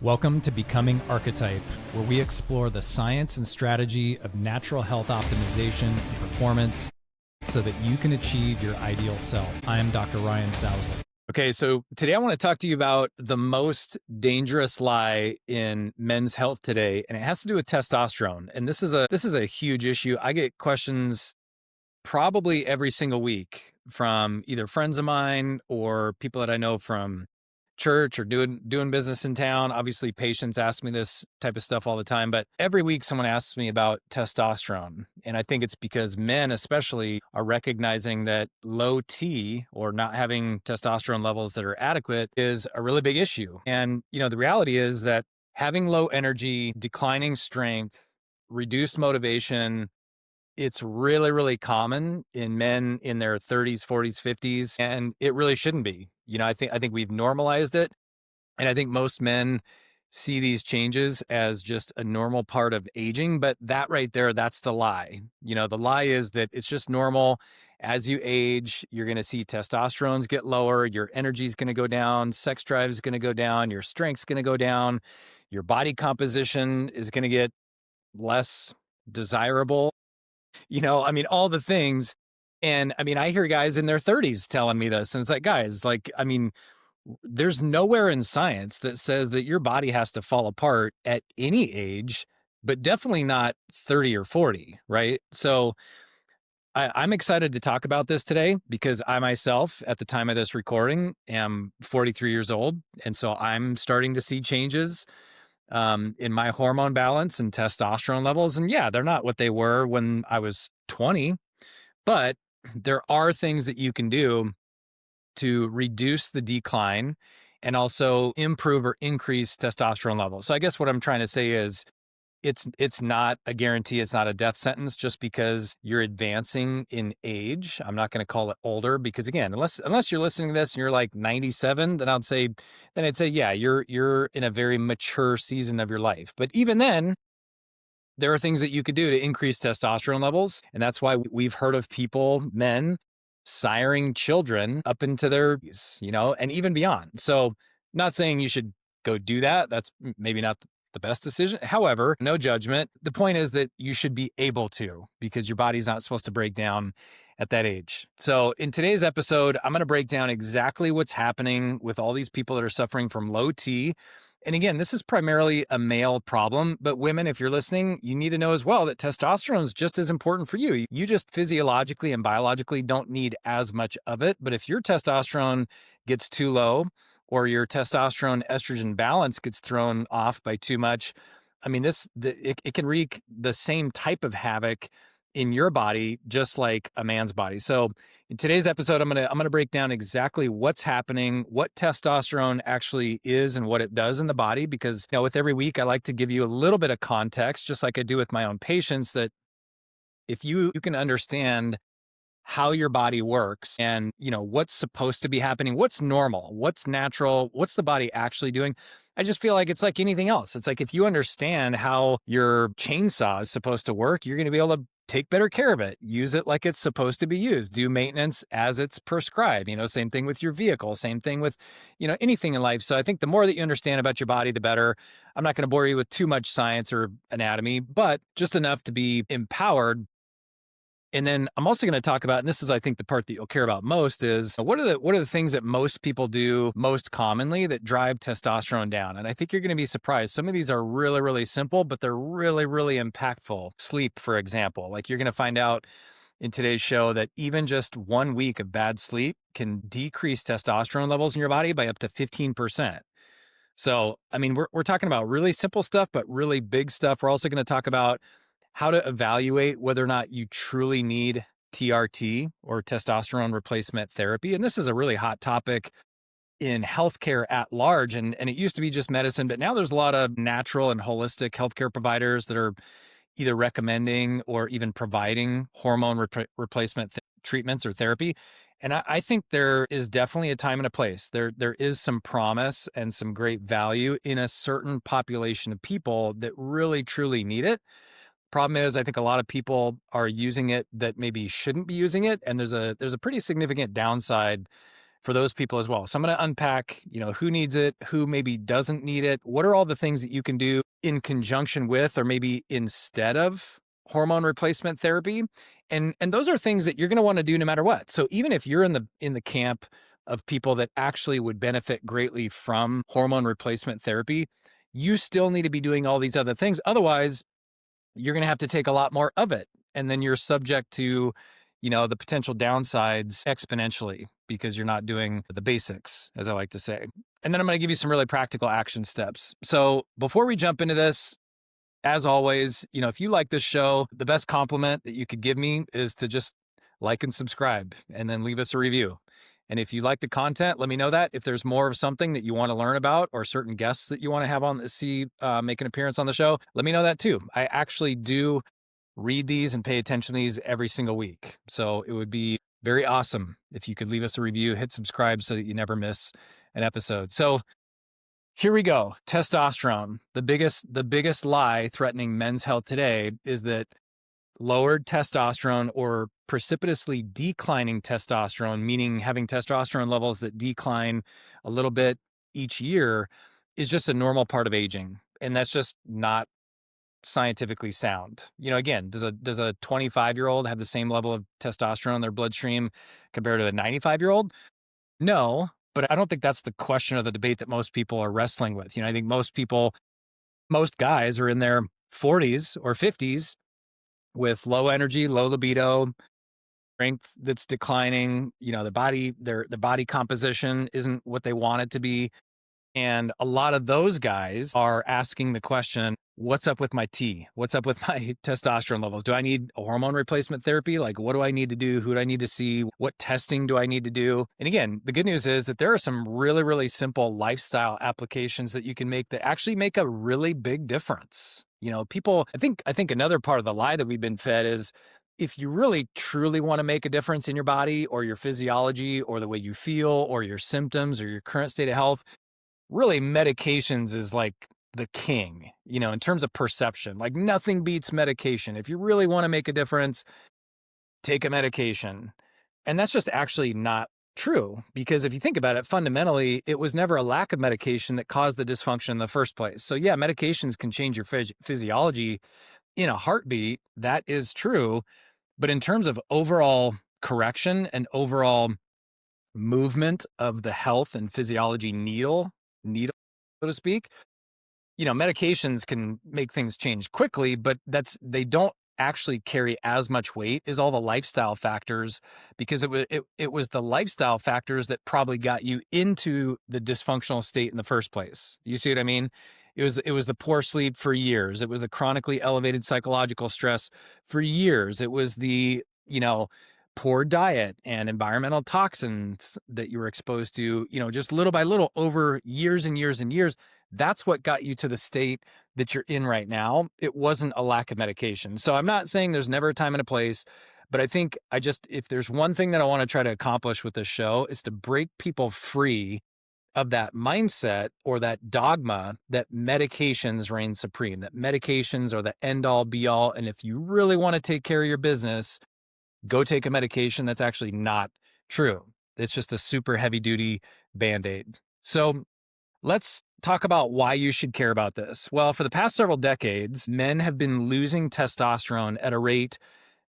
Welcome to Becoming Arketype, where we explore the science and strategy of natural health optimization and performance so that you can achieve your ideal self. I am Dr. Ryan Sousley. Okay, so today I want to talk to you about the most dangerous lie in men's health today, and it has to do with testosterone. And this is a huge issue. I get questions probably every single week from either friends of mine or people that I know from church or doing business in town. Obviously, patients ask me this type of stuff all the time, but every week someone asks me about testosterone. And I think it's because men especially are recognizing that low T or not having testosterone levels that are adequate is a really big issue. And, the reality is that having low energy, declining strength, reduced motivation, it's really, really common in men in their 30s, 40s, 50s, and it really shouldn't be. I think we've normalized it, and I think most men see these changes as just a normal part of aging, but that right there, that's the lie. The lie is that it's just normal. As you age, you're going to see testosterones get lower, your energy is going to go down, sex drive is going to go down, your strength's going to go down, your body composition is going to get less desirable. All the things. And I hear guys in their 30s telling me this, and it's like, guys, there's nowhere in science that says that your body has to fall apart at any age, but definitely not 30 or 40, right? So I'm excited to talk about this today because I myself, at the time of this recording, am 43 years old. And so I'm starting to see changes in my hormone balance and testosterone levels. And yeah, they're not what they were when I was 20, but there are things that you can do to reduce the decline and also improve or increase testosterone levels. So I guess what I'm trying to say is it's not a guarantee, it's not a death sentence just because you're advancing in age. I'm not going to call it older because, again, unless you're listening to this and you're like 97, then I'd say yeah, you're in a very mature season of your life. But even then, there are things that you could do to increase testosterone levels, and that's why we've heard of men siring children up into their, and even beyond. So, not saying you should go do that. That's maybe not the best decision. However, no judgment. The point is that you should be able to, because your body's not supposed to break down at that age. So in today's episode, I'm going to break down exactly what's happening with all these people that are suffering from low T. And again, this is primarily a male problem, but women, if you're listening, you need to know as well that testosterone is just as important for you. You just physiologically and biologically don't need as much of it. But if your testosterone gets too low, or your testosterone-estrogen balance gets thrown off by too much, it can wreak the same type of havoc in your body, just like a man's body. So in today's episode, I'm gonna break down exactly what's happening, what testosterone actually is and what it does in the body, because with every week, I like to give you a little bit of context, just like I do with my own patients, that if you can understand how your body works and, what's supposed to be happening, what's normal, what's natural, what's the body actually doing. I just feel like it's like anything else. It's like if you understand how your chainsaw is supposed to work, you're going to be able to take better care of it, use it like it's supposed to be used, do maintenance as it's prescribed, same thing with your vehicle, same thing with, anything in life. So I think the more that you understand about your body, the better. I'm not going to bore you with too much science or anatomy, but just enough to be empowered. And then I'm also going to talk about, and this is, I think, the part that you'll care about most, is what are the things that most people do most commonly that drive testosterone down? And I think you're going to be surprised. Some of these are really, really simple, but they're really, really impactful. Sleep, for example. Like you're going to find out in today's show that even just 1 week of bad sleep can decrease testosterone levels in your body by up to 15%. So, we're talking about really simple stuff, but really big stuff. We're also going to talk about how to evaluate whether or not you truly need TRT or testosterone replacement therapy. And this is a really hot topic in healthcare at large. And it used to be just medicine, but now there's a lot of natural and holistic healthcare providers that are either recommending or even providing hormone replacement treatments or therapy. And I think there is definitely a time and a place. There is some promise and some great value in a certain population of people that really, truly need it. Problem is, I think a lot of people are using it that maybe shouldn't be using it. And there's a pretty significant downside for those people as well. So I'm going to unpack, who needs it, who maybe doesn't need it. What are all the things that you can do in conjunction with, or maybe instead of hormone replacement therapy? And those are things that you're going to want to do no matter what. So even if you're in the camp of people that actually would benefit greatly from hormone replacement therapy, you still need to be doing all these other things. Otherwise, you're going to have to take a lot more of it. And then you're subject to, the potential downsides exponentially because you're not doing the basics, as I like to say. And then I'm going to give you some really practical action steps. So before we jump into this, as always, if you like this show, the best compliment that you could give me is to just like and subscribe and then leave us a review. And if you like the content, let me know that. If there's more of something that you want to learn about or certain guests that you want to have on, make an appearance on the show, let me know that too. I actually do read these and pay attention to these every single week. So it would be very awesome if you could leave us a review, hit subscribe so that you never miss an episode. So here we go. Testosterone. The biggest lie threatening men's health today is that lowered testosterone or precipitously declining testosterone, meaning having testosterone levels that decline a little bit each year, is just a normal part of aging. And that's just not scientifically sound. Again, does a 25-year-old have the same level of testosterone in their bloodstream compared to a 95-year-old? No, but I don't think that's the question or the debate that most people are wrestling with. I think most guys are in their 40s or 50s with low energy, low libido, strength that's declining. The body composition isn't what they want it to be. And a lot of those guys are asking the question, what's up with my T? What's up with my testosterone levels? Do I need a hormone replacement therapy? Like, what do I need to do? Who do I need to see? What testing do I need to do? And again, the good news is that there are some really, really simple lifestyle applications that you can make that actually make a really big difference. People, I think another part of the lie that we've been fed is if you really truly want to make a difference in your body or your physiology or the way you feel or your symptoms or your current state of health, really medications is like the king, in terms of perception. Like nothing beats medication. If you really want to make a difference, take a medication. And that's just actually not true, because if you think about it, fundamentally, it was never a lack of medication that caused the dysfunction in the first place. So yeah, medications can change your physiology in a heartbeat. That is true. But in terms of overall correction and overall movement of the health and physiology needle, so to speak, medications can make things change quickly, but they don't actually carry as much weight as all the lifestyle factors, because it was the lifestyle factors that probably got you into the dysfunctional state in the first place. You see what I mean? It was the poor sleep for years. It was the chronically elevated psychological stress for years. It was the, poor diet and environmental toxins that you were exposed to, just little by little over years and years and years. That's what got you to the state that you're in right now. It wasn't a lack of medication. So I'm not saying there's never a time and a place, but I think if there's one thing that I want to try to accomplish with this show, is to break people free of that mindset or that dogma that medications reign supreme, that medications are the end all be all. And if you really want to take care of your business, go take a medication. That's actually not true. It's just a super heavy duty Band-Aid. So let's talk about why you should care about this. Well, for the past several decades, men have been losing testosterone at a rate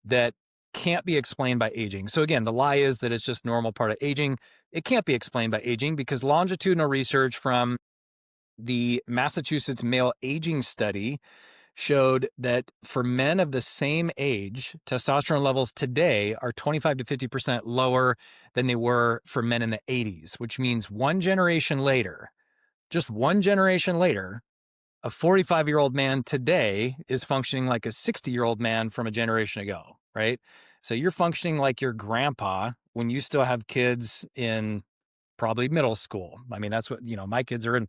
that can't be explained by aging. So again, the lie is that it's just normal part of aging. It can't be explained by aging because longitudinal research from the Massachusetts Male Aging Study showed that for men of the same age, testosterone levels today are 25 to 50% lower than they were for men in the 80s, which means just one generation later, a 45-year-old man today is functioning like a 60-year-old man from a generation ago, right? So you're functioning like your grandpa when you still have kids in probably middle school. I mean, that's what, my kids are in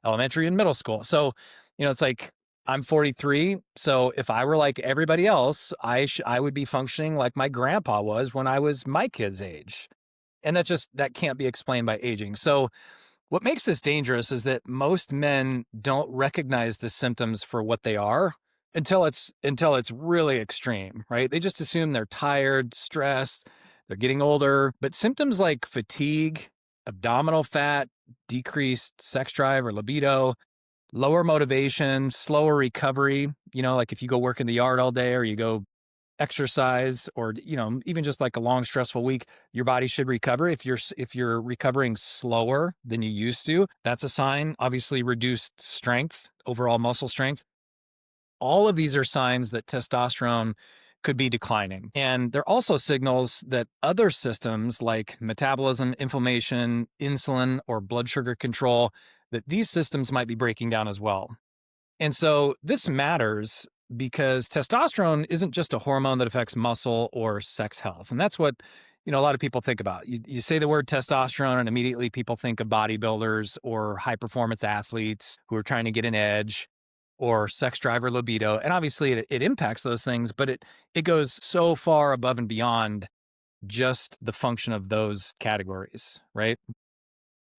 elementary and middle school. So, it's like, I'm 43. So if I were like everybody else, I would be functioning like my grandpa was when I was my kid's age. And that can't be explained by aging. So what makes this dangerous is that most men don't recognize the symptoms for what they are until it's really extreme, right? They just assume they're tired, stressed, they're getting older. But symptoms like fatigue, abdominal fat, decreased sex drive or libido, lower motivation, slower recovery. Like if you go work in the yard all day or you go exercise or, even just like a long stressful week, your body should recover. If you're recovering slower than you used to, that's a sign. Obviously, reduced strength, overall muscle strength. All of these are signs that testosterone could be declining. And they're also signals that other systems like metabolism, inflammation, insulin, or blood sugar control, that these systems might be breaking down as well. And so this matters because testosterone isn't just a hormone that affects muscle or sex health. And that's what, a lot of people think about. You say the word testosterone and immediately people think of bodybuilders or high performance athletes who are trying to get an edge or sex drive or libido. And obviously it impacts those things, but it goes so far above and beyond just the function of those categories, right?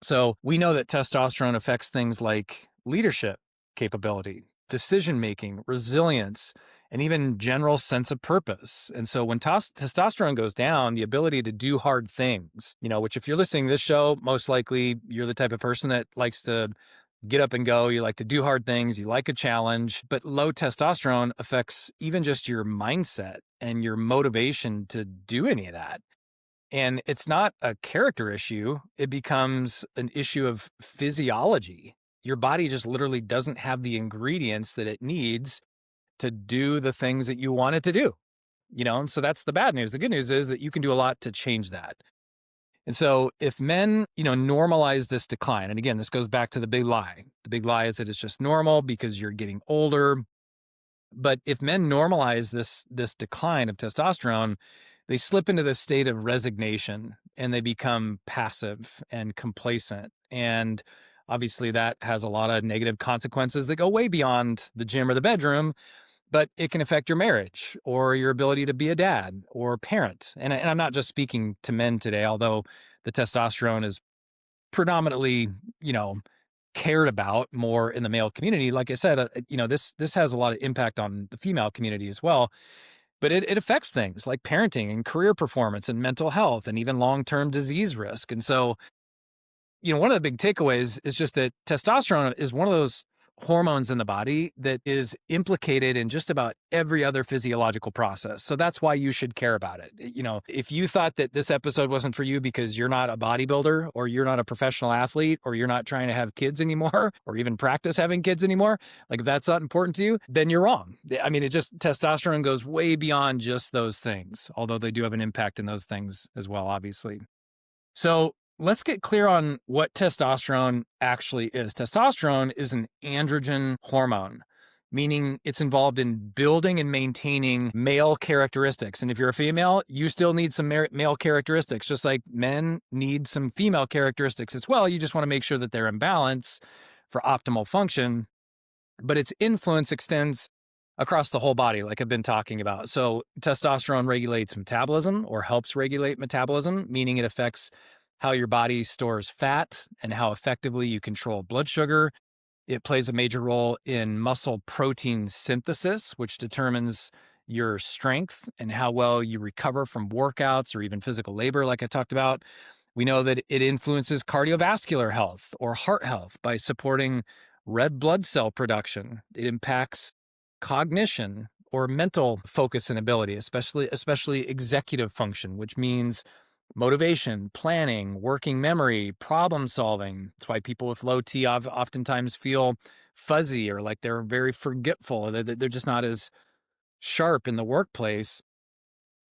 So we know that testosterone affects things like leadership capability, decision making, resilience, and even general sense of purpose. And so when testosterone goes down, the ability to do hard things, which if you're listening to this show, most likely you're the type of person that likes to get up and go. You like to do hard things. You like a challenge. But low testosterone affects even just your mindset and your motivation to do any of that. And it's not a character issue. It becomes an issue of physiology. Your body just literally doesn't have the ingredients that it needs to do the things that you want it to do. And so that's the bad news. The good news is that you can do a lot to change that. And so if men, normalize this decline, and again, this goes back to the big lie. The big lie is that it's just normal because you're getting older. But if men normalize this decline of testosterone, they slip into this state of resignation and they become passive and complacent. And obviously that has a lot of negative consequences that go way beyond the gym or the bedroom, but it can affect your marriage or your ability to be a dad or parent. And I'm not just speaking to men today, although the testosterone is predominantly, cared about more in the male community. Like I said, this has a lot of impact on the female community as well. But it affects things like parenting and career performance and mental health and even long-term disease risk. And so, one of the big takeaways is just that testosterone is one of those hormones in the body that is implicated in just about every other physiological process. So that's why you should care about it. If you thought that this episode wasn't for you because you're not a bodybuilder or you're not a professional athlete or you're not trying to have kids anymore or even practice having kids anymore, like if that's not important to you, then you're wrong. I mean, testosterone goes way beyond just those things, although they do have an impact in those things as well, obviously. So let's get clear on what testosterone actually is. Testosterone is an androgen hormone, meaning it's involved in building and maintaining male characteristics. And if you're a female, you still need some male characteristics, just like men need some female characteristics as well. You just want to make sure that they're in balance for optimal function. But its influence extends across the whole body, like I've been talking about. So testosterone regulates metabolism or helps regulate metabolism, meaning it affects how your body stores fat and how effectively you control blood sugar. It plays a major role in muscle protein synthesis, which determines your strength and how well you recover from workouts or even physical labor, like I talked about. We know that it influences cardiovascular health or heart health by supporting red blood cell production. It impacts cognition or mental focus and ability, especially executive function, which means motivation, planning, working memory, problem solving. That's why people with low T oftentimes feel fuzzy or like they're very forgetful. They're just not as sharp in the workplace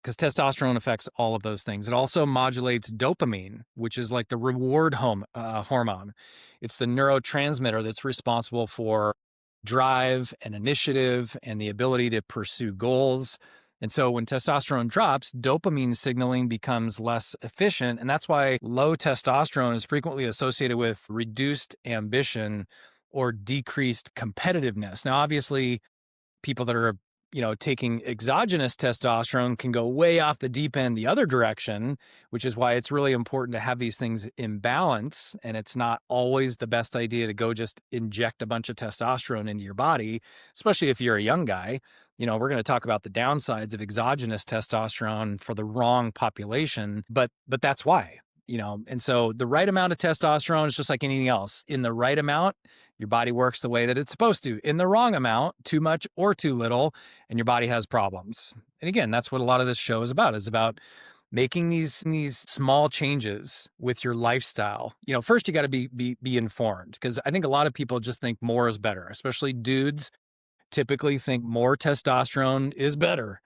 because testosterone affects all of those things. It also modulates dopamine, which is like the reward hormone. It's the neurotransmitter that's responsible for drive and initiative and the ability to pursue goals. And so when testosterone drops, dopamine signaling becomes less efficient. And that's why low testosterone is frequently associated with reduced ambition or decreased competitiveness. Now, obviously, people that are taking exogenous testosterone can go way off the deep end the other direction, which is why it's really important to have these things in balance. And it's not always the best idea to go just inject a bunch of testosterone into your body, especially if you're a young guy. We're going to talk about the downsides of exogenous testosterone for the wrong population, but that's why. And so the right amount of testosterone is just like anything else. In the right amount, your body works the way that it's supposed to. In the wrong amount, too much or too little, and your body has problems. And again, that's what a lot of this show is about making these small changes with your lifestyle. First you got to be informed, because I think a lot of people just think more is better, especially dudes typically think more testosterone is better.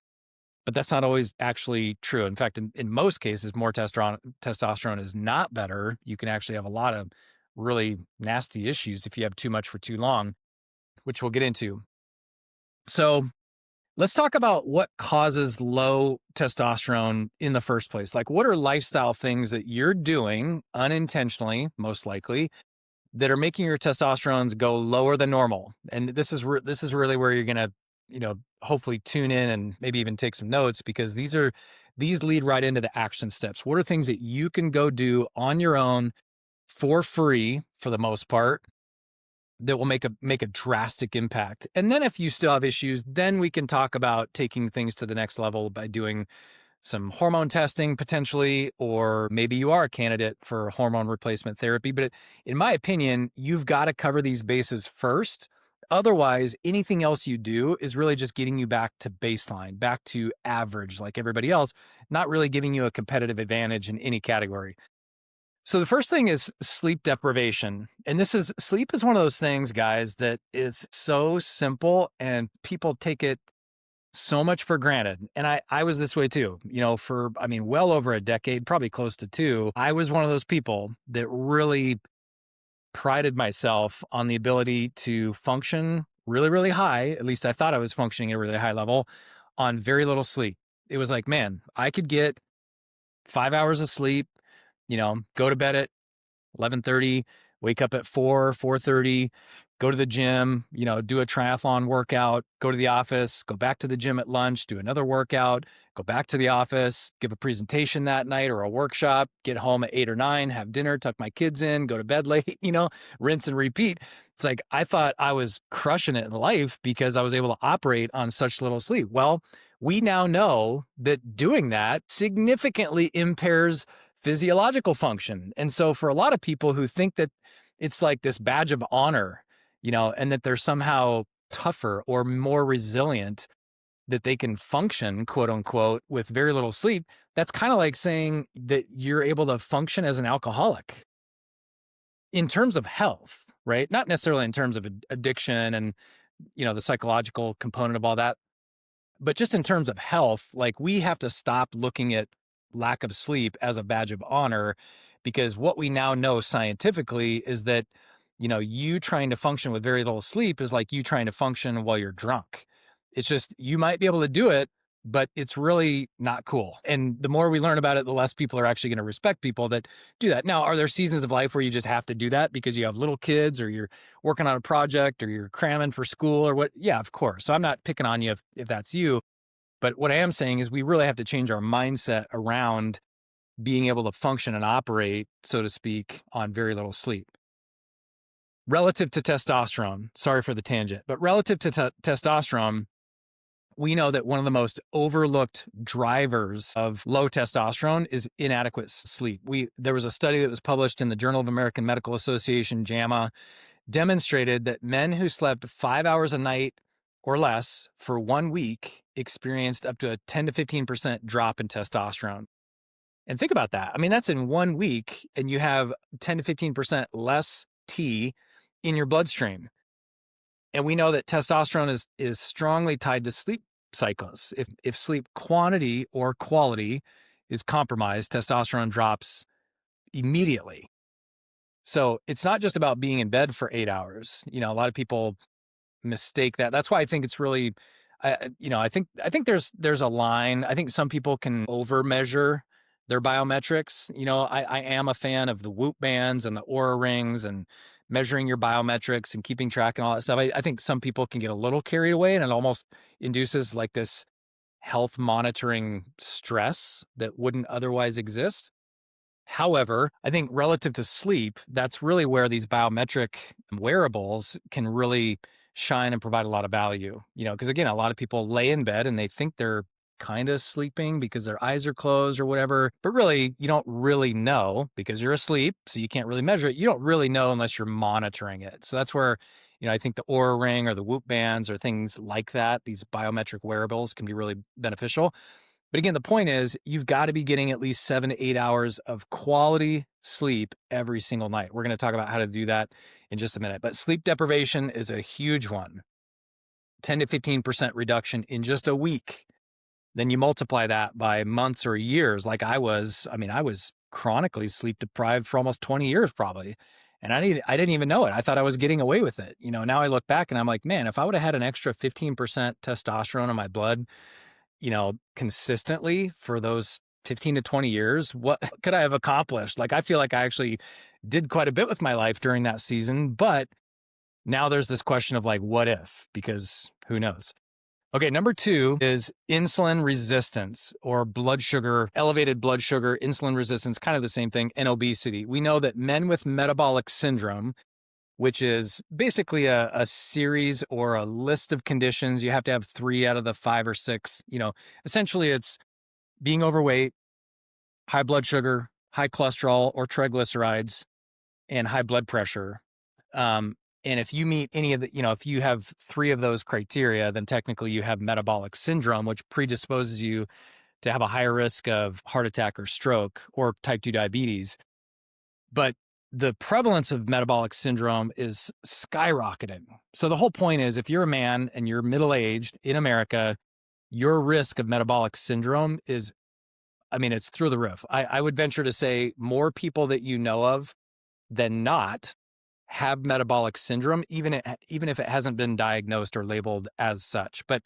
But that's not always actually true. In fact, in most cases, more testosterone is not better. You can actually have a lot of really nasty issues if you have too much for too long, which we'll get into. So let's talk about what causes low testosterone in the first place. Like, what are lifestyle things that you're doing unintentionally, most likely, that are making your testosterones go lower than normal? And this is really where you're going to, hopefully tune in and maybe even take some notes, because these lead right into the action steps. What are things that you can go do on your own for free, for the most part, that will make a drastic impact? And then if you still have issues, then we can talk about taking things to the next level by doing some hormone testing potentially, or maybe you are a candidate for hormone replacement therapy. But in my opinion, you've got to cover these bases first. Otherwise, anything else you do is really just getting you back to baseline, back to average like everybody else, not really giving you a competitive advantage in any category. So the first thing is sleep deprivation. And sleep is one of those things, guys, that is so simple and people take it so much for granted. And I was this way too, for, well over a decade, probably close to two. I was one of those people that really prided myself on the ability to function really, really high. At least I thought I was functioning at a really high level on very little sleep. It was like, man, I could get 5 hours of sleep, go to bed at 11:30, wake up at 4:30, go to the gym, do a triathlon workout, go to the office, go back to the gym at lunch, do another workout, go back to the office, give a presentation that night or a workshop, get home at 8 or 9, have dinner, tuck my kids in, go to bed late, rinse and repeat. It's like, I thought I was crushing it in life because I was able to operate on such little sleep. Well, we now know that doing that significantly impairs physiological function. And so for a lot of people who think that it's like this badge of honor, and that they're somehow tougher or more resilient, that they can function, quote unquote, with very little sleep, that's kind of like saying that you're able to function as an alcoholic in terms of health, right? Not necessarily in terms of addiction and, the psychological component of all that, but just in terms of health. Like, we have to stop looking at lack of sleep as a badge of honor, because what we now know scientifically is that, you trying to function with very little sleep is like you trying to function while you're drunk. It's just, you might be able to do it, but it's really not cool. And the more we learn about it, the less people are actually going to respect people that do that. Now, are there seasons of life where you just have to do that because you have little kids, or you're working on a project, or you're cramming for school, or what? Yeah, of course. So I'm not picking on you if that's you. But what I am saying is we really have to change our mindset around being able to function and operate, so to speak, on very little sleep. Relative to testosterone, sorry for the tangent, but relative to testosterone, we know that one of the most overlooked drivers of low testosterone is inadequate sleep. There was a study that was published in the Journal of American Medical Association, JAMA, demonstrated that men who slept 5 hours a night or less for 1 week experienced up to a 10 to 15% drop in testosterone. And think about that. That's in 1 week, and you have 10 to 15% less T in your bloodstream. And we know that testosterone is strongly tied to sleep cycles. If sleep quantity or quality is compromised, testosterone drops immediately. So it's not just about being in bed for 8 hours. A lot of people mistake that. That's why I think it's really, I think there's a line. I think some people can over measure their biometrics. I am a fan of the Whoop bands and the Aura rings and measuring your biometrics and keeping track and all that stuff. I think some people can get a little carried away, and it almost induces like this health monitoring stress that wouldn't otherwise exist. However, I think relative to sleep, that's really where these biometric wearables can really shine and provide a lot of value, because again, a lot of people lay in bed and they think they're kind of sleeping because their eyes are closed or whatever. But really, you don't really know because you're asleep. So you can't really measure it. You don't really know unless you're monitoring it. So that's where, I think the Oura Ring or the Whoop bands or things like that, these biometric wearables can be really beneficial. But again, the point is you've got to be getting at least 7 to 8 hours of quality sleep every single night. We're going to talk about how to do that in just a minute. But sleep deprivation is a huge one. 10 to 15% reduction in just a week. Then you multiply that by months or years. Like I was chronically sleep deprived for almost 20 years probably. And I didn't even know it. I thought I was getting away with it. Now I look back and I'm like, man, if I would have had an extra 15% testosterone in my blood, consistently for those 15 to 20 years, what could I have accomplished? Like, I feel like I actually did quite a bit with my life during that season, but now there's this question of like, what if? Because who knows? Okay, number 2 is insulin resistance or elevated blood sugar, insulin resistance, kind of the same thing, and obesity. We know that men with metabolic syndrome, which is basically a series or a list of conditions. You have to have 3 out of the 5 or 6. Essentially it's being overweight, high blood sugar, high cholesterol or triglycerides, and high blood pressure. And if you meet any of the, if you have 3 of those criteria, then technically you have metabolic syndrome, which predisposes you to have a higher risk of heart attack or stroke or type 2 diabetes. But the prevalence of metabolic syndrome is skyrocketing. So the whole point is if you're a man and you're middle-aged in America, your risk of metabolic syndrome is, it's through the roof. I would venture to say more people that you know of than not have metabolic syndrome, even if it hasn't been diagnosed or labeled as such. But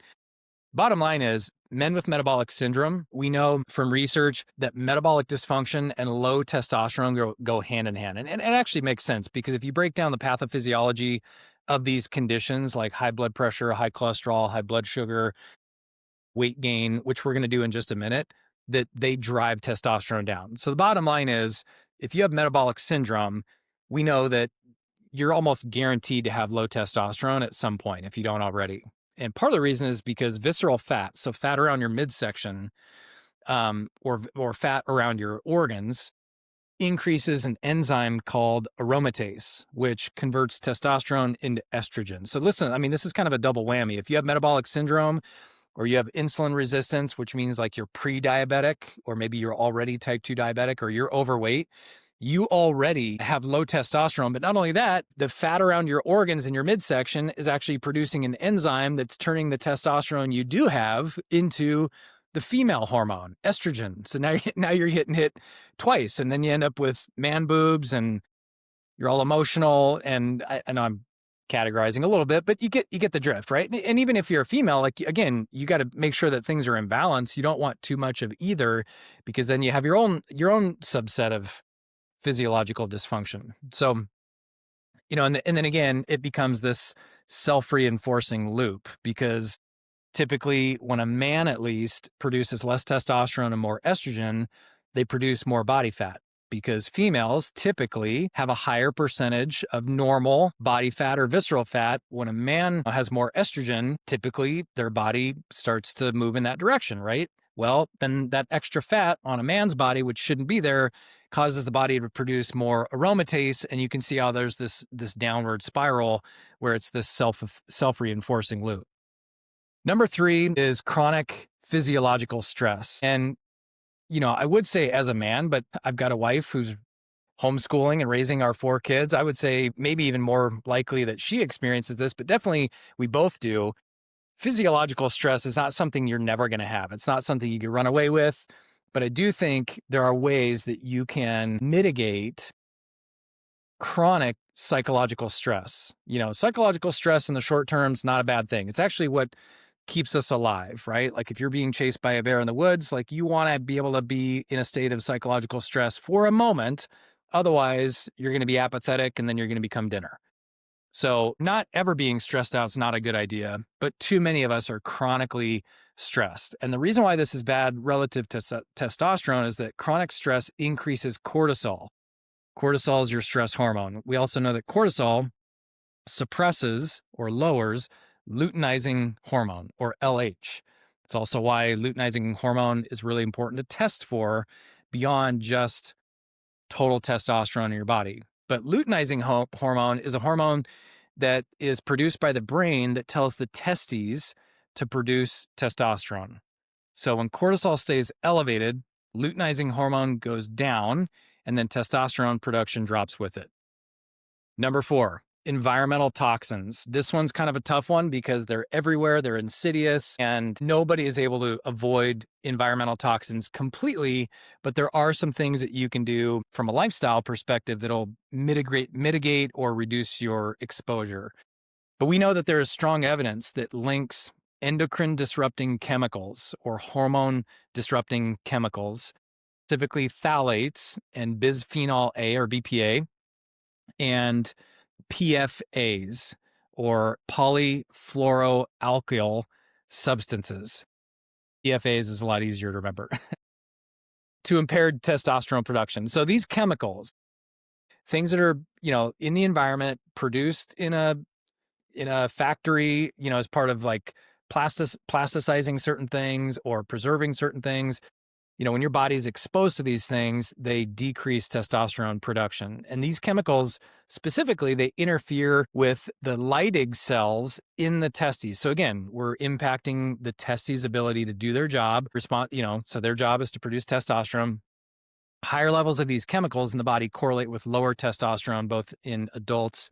bottom line is, men with metabolic syndrome, we know from research that metabolic dysfunction and low testosterone go hand in hand. And it actually makes sense because if you break down the pathophysiology of these conditions like high blood pressure, high cholesterol, high blood sugar, weight gain, which we're going to do in just a minute, that they drive testosterone down. So the bottom line is, if you have metabolic syndrome, we know that you're almost guaranteed to have low testosterone at some point if you don't already. And part of the reason is because visceral fat, so fat around your midsection, or fat around your organs, increases an enzyme called aromatase, which converts testosterone into estrogen. So listen, this is kind of a double whammy. If you have metabolic syndrome or you have insulin resistance, which means like you're pre-diabetic, or maybe you're already type 2 diabetic, or you're overweight, you already have low testosterone. But not only that, the fat around your organs in your midsection is actually producing an enzyme that's turning the testosterone you do have into the female hormone, estrogen. So now you're getting hit twice, and then you end up with man boobs, and you're all emotional. And I know I'm categorizing a little bit, but you get the drift, right? And even if you're a female, like, again, you got to make sure that things are in balance. You don't want too much of either, because then you have your own subset of physiological dysfunction. So, and then again, it becomes this self-reinforcing loop, because typically when a man at least produces less testosterone and more estrogen, they produce more body fat, because females typically have a higher percentage of normal body fat or visceral fat. When a man has more estrogen, typically their body starts to move in that direction, right? Well, then that extra fat on a man's body, which shouldn't be there, causes the body to produce more aromatase, and you can see how there's this downward spiral where it's this self-reinforcing loop. Number 3 is chronic physiological stress. And, I would say as a man, but I've got a wife who's homeschooling and raising our 4 kids. I would say maybe even more likely that she experiences this, but definitely we both do. Physiological stress is not something you're never going to have. It's not something you can run away with, but I do think there are ways that you can mitigate chronic psychological stress. Psychological stress in the short term is not a bad thing. It's actually what keeps us alive, right? Like if you're being chased by a bear in the woods, like you want to be able to be in a state of psychological stress for a moment. Otherwise, you're going to be apathetic and then you're going to become dinner. So not ever being stressed out is not a good idea, but too many of us are chronically stressed. And the reason why this is bad relative to testosterone is that chronic stress increases cortisol. Cortisol is your stress hormone. We also know that cortisol suppresses or lowers luteinizing hormone, or LH. It's also why luteinizing hormone is really important to test for beyond just total testosterone in your body. But luteinizing hormone is a hormone that is produced by the brain that tells the testes to produce testosterone. So when cortisol stays elevated, luteinizing hormone goes down, and then testosterone production drops with it. Number 4, environmental toxins. This one's kind of a tough one because they're everywhere, they're insidious, and nobody is able to avoid environmental toxins completely, but there are some things that you can do from a lifestyle perspective that'll mitigate or reduce your exposure. But we know that there is strong evidence that links endocrine disrupting chemicals or hormone disrupting chemicals, specifically phthalates and bisphenol A or BPA, and PFAs or polyfluoroalkyl substances. PFAs is a lot easier to remember. To impaired testosterone production. So these chemicals, things that are, in the environment, produced in a factory, as part of like plasticizing certain things or preserving certain things, when your body is exposed to these things, they decrease testosterone production. And these chemicals, specifically, they interfere with the Leydig cells in the testes. So again, we're impacting the testes' ability to do their job, so their job is to produce testosterone. Higher levels of these chemicals in the body correlate with lower testosterone, both in adults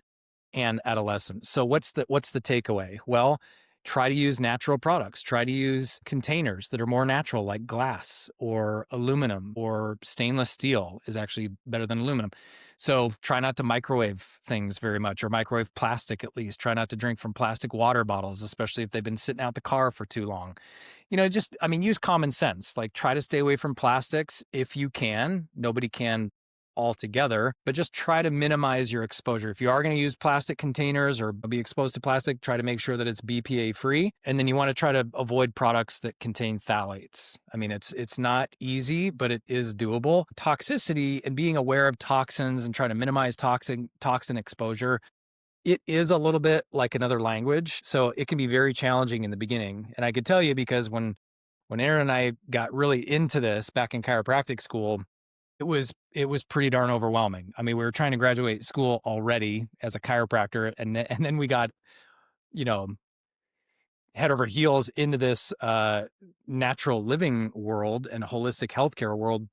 and adolescents. So what's the takeaway? Well, try to use natural products. Try to use containers that are more natural, like glass or aluminum, or stainless steel is actually better than aluminum. So try not to microwave things very much, or microwave plastic at least. Try not to drink from plastic water bottles, especially if they've been sitting out the car for too long. Use common sense. Like, try to stay away from plastics if you can. Nobody can altogether, but just try to minimize your exposure. If you are going to use plastic containers or be exposed to plastic, try to make sure that it's BPA free. And then you want to try to avoid products that contain phthalates. It's not easy, but it is doable. Toxicity and being aware of toxins and trying to minimize toxin exposure, it is a little bit like another language. So it can be very challenging in the beginning. And I could tell you, because when Aaron and I got really into this back in chiropractic school, it was pretty darn overwhelming. We were trying to graduate school already as a chiropractor, and then we got, head over heels into this natural living world and holistic healthcare world,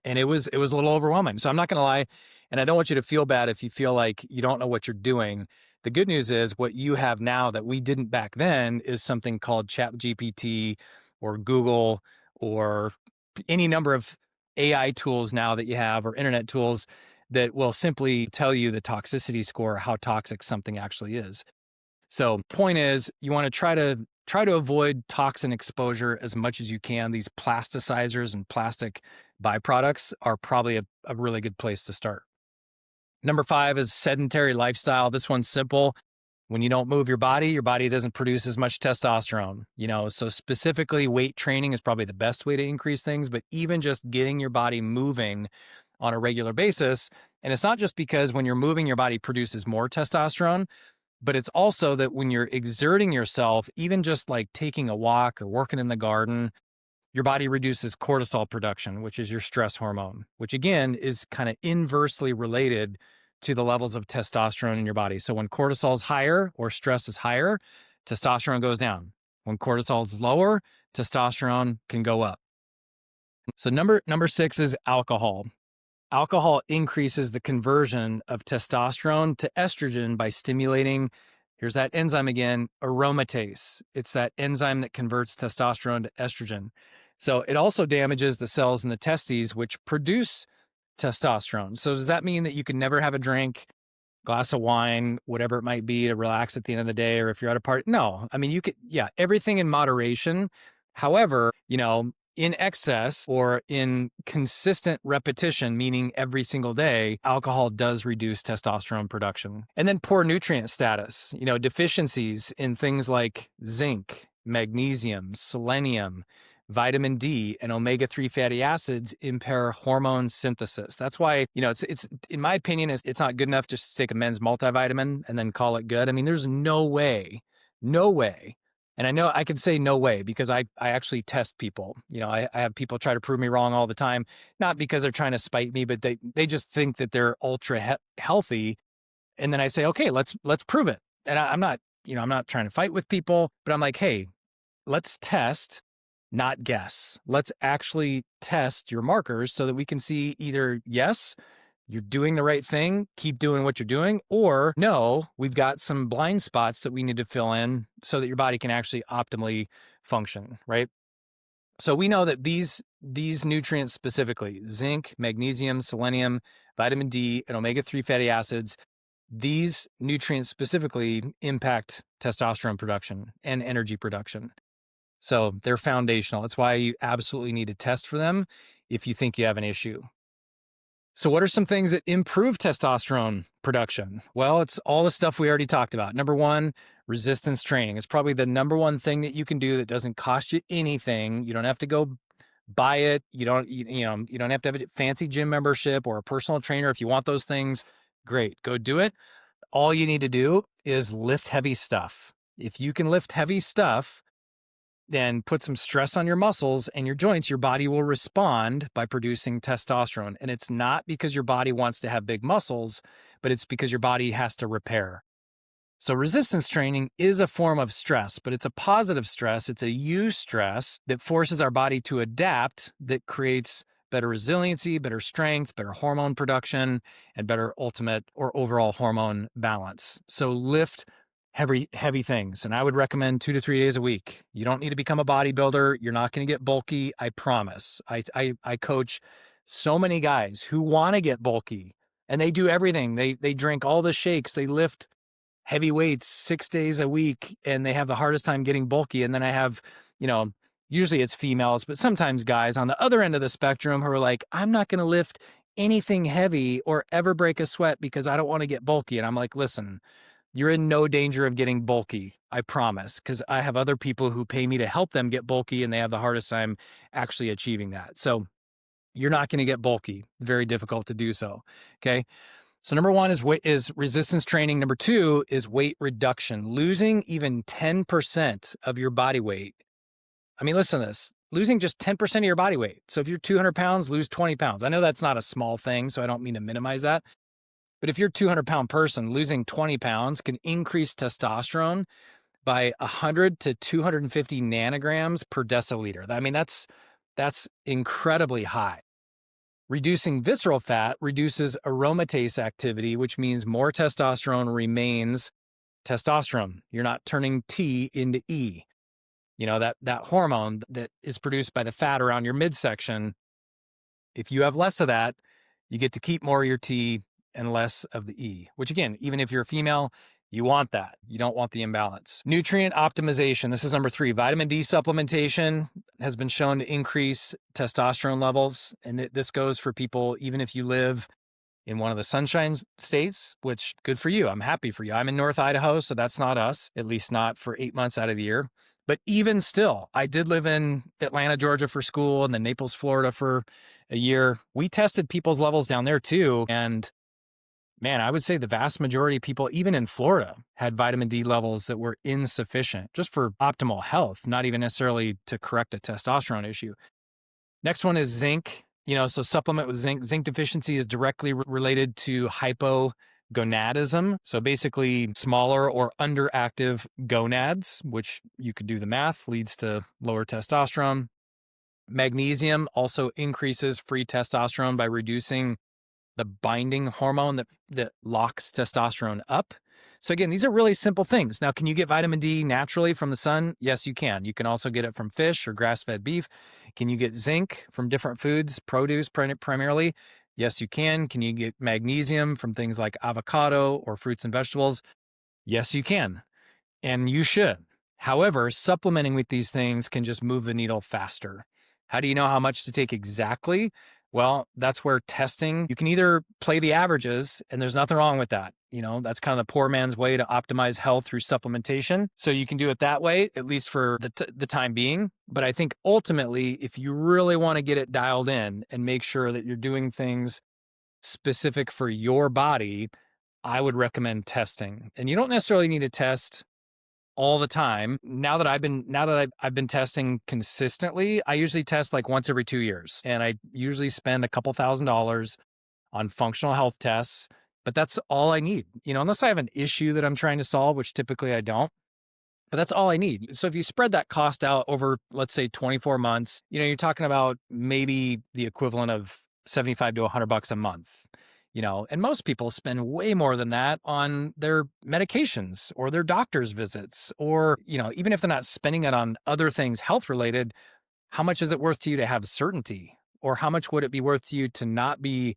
and it was a little overwhelming. So I'm not going to lie, and I don't want you to feel bad if you feel like you don't know what you're doing. The good news is what you have now that we didn't back then is something called ChatGPT or Google or any number of AI tools now that you have, or internet tools that will simply tell you the toxicity score, how toxic something actually is. So point is, you want to try to avoid toxin exposure as much as you can. These plasticizers and plastic byproducts are probably a really good place to start. Number 5 is sedentary lifestyle. This one's simple. When you don't move your body doesn't produce as much testosterone, so specifically weight training is probably the best way to increase things, but even just getting your body moving on a regular basis. And it's not just because when you're moving, your body produces more testosterone, but it's also that when you're exerting yourself, even just like taking a walk or working in the garden, your body reduces cortisol production, which is your stress hormone, which again is kind of inversely related to the levels of testosterone in your body. So when cortisol is higher or stress is higher, testosterone goes down. When cortisol is lower, testosterone can go up. So number 6 is alcohol. Alcohol increases the conversion of testosterone to estrogen by stimulating, here's that enzyme again, aromatase. It's that enzyme that converts testosterone to estrogen. So it also damages the cells in the testes, which produce testosterone. So does that mean that you can never have a drink, glass of wine, whatever it might be, to relax at the end of the day, or if you're at a party? No. You could, everything in moderation. However, in excess or in consistent repetition, meaning every single day, alcohol does reduce testosterone production. And then poor nutrient status, deficiencies in things like zinc, magnesium, selenium, vitamin D, and omega-3 fatty acids impair hormone synthesis. That's why, it's in my opinion, it's not good enough just to take a men's multivitamin and then call it good. There's no way And I know I could say no way because I actually test people. I have people try to prove me wrong all the time, not because they're trying to spite me, but they just think that they're ultra healthy. And then I say, okay, let's prove it. And I'm not, I'm not trying to fight with people, but I'm like, hey, let's test, not guess. Let's actually test your markers so that we can see either yes, you're doing the right thing, keep doing what you're doing, or no, we've got some blind spots that we need to fill in so that your body can actually optimally function, right? So we know that these nutrients specifically, zinc, magnesium, selenium, vitamin D, and omega-3 fatty acids, these nutrients specifically impact testosterone production and energy production. So they're foundational. That's why you absolutely need to test for them if you think you have an issue. So what are some things that improve testosterone production? Well, it's all the stuff we already talked about. Number one, resistance training. It's probably the number one thing that you can do that doesn't cost you anything. You don't have to go buy it. You don't have to have a fancy gym membership or a personal trainer. If you want those things, great, go do it. All you need to do is lift heavy stuff. If you can lift heavy stuff, then put some stress on your muscles and your joints, your body will respond by producing testosterone. And it's not because your body wants to have big muscles, but it's because your body has to repair. So resistance training is a form of stress, but it's a positive stress. It's a eustress that forces our body to adapt, that creates better resiliency, better strength, better hormone production, and better ultimate or overall hormone balance. So lift heavy things. And I would recommend 2 to 3 days a week. You don't need to become a bodybuilder. You're not going to get bulky. I promise. I coach so many guys who want to get bulky and they do everything. They drink all the shakes. They lift heavy weights 6 days a week and they have the hardest time getting bulky. And then I have, usually it's females, but sometimes guys on the other end of the spectrum who are like, I'm not going to lift anything heavy or ever break a sweat because I don't want to get bulky. And I'm like, listen, you're in no danger of getting bulky, I promise, because I have other people who pay me to help them get bulky and they have the hardest time actually achieving that. So you're not going to get bulky. Very difficult to do so. Okay. So number one is resistance training. Number two is weight reduction, losing even 10% of your body weight. I mean, listen to this, losing just 10% of your body weight. So if you're 200 pounds, lose 20 pounds. I know that's not a small thing, so I don't mean to minimize that. But if you're a 200-pound person, losing 20 pounds can increase testosterone by 100 to 250 nanograms per deciliter. I mean, that's incredibly high. Reducing visceral fat reduces aromatase activity, which means more testosterone remains testosterone. You're not turning T into E. That hormone that is produced by the fat around your midsection. If you have less of that, you get to keep more of your T and less of the E, which again, even if you're a female, you want that. You don't want the imbalance. Nutrient optimization. This is number 3. Vitamin D supplementation has been shown to increase testosterone levels. And this goes for people, even if you live in one of the sunshine states, which good for you. I'm happy for you. I'm in North Idaho, so that's not us, at least not for 8 months out of the year. But even still, I did live in Atlanta, Georgia for school and then Naples, Florida for a year. We tested people's levels down there too. And man, I would say the vast majority of people, even in Florida, had vitamin D levels that were insufficient just for optimal health, not even necessarily to correct a testosterone issue. Next one is zinc. So supplement with zinc. Zinc deficiency is directly related to hypogonadism. So basically smaller or underactive gonads, which you could do the math, leads to lower testosterone. Magnesium also increases free testosterone by reducing the binding hormone that locks testosterone up. So again, these are really simple things. Now, can you get vitamin D naturally from the sun? Yes, you can. You can also get it from fish or grass-fed beef. Can you get zinc from different foods, produce primarily? Yes, you can. Can you get magnesium from things like avocado or fruits and vegetables? Yes, you can. And you should. However, supplementing with these things can just move the needle faster. How do you know how much to take exactly? Well, that's where testing, you can either play the averages, and there's nothing wrong with that. That's kind of the poor man's way to optimize health through supplementation. So you can do it that way, at least for the time being. But I think ultimately, if you really want to get it dialed in and make sure that you're doing things specific for your body, I would recommend testing. And you don't necessarily need to test all the time. Now that I've been testing consistently, I usually test like once every 2 years, and I usually spend a couple $1,000s on functional health tests, but that's all I need. Unless I have an issue that I'm trying to solve, which typically I don't. But that's all I need. So if you spread that cost out over, let's say 24 months, you're talking about maybe the equivalent of 75 to $100 a month. And most people spend way more than that on their medications or their doctor's visits, or, even if they're not spending it on other things health related, how much is it worth to you to have certainty? Or how much would it be worth to you to not be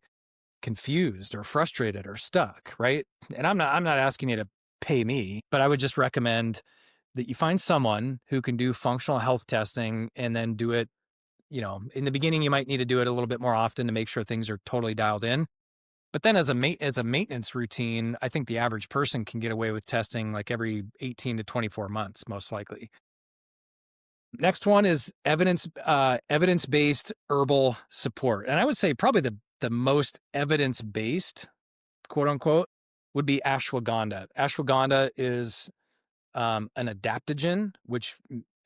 confused or frustrated or stuck, right? And I'm not asking you to pay me, but I would just recommend that you find someone who can do functional health testing and then do it. In the beginning, you might need to do it a little bit more often to make sure things are totally dialed in. But then as a maintenance routine, I think the average person can get away with testing like every 18 to 24 months, most likely. Next one is evidence-based herbal support. And I would say probably the most evidence-based, quote unquote, would be ashwagandha. Ashwagandha is an adaptogen, which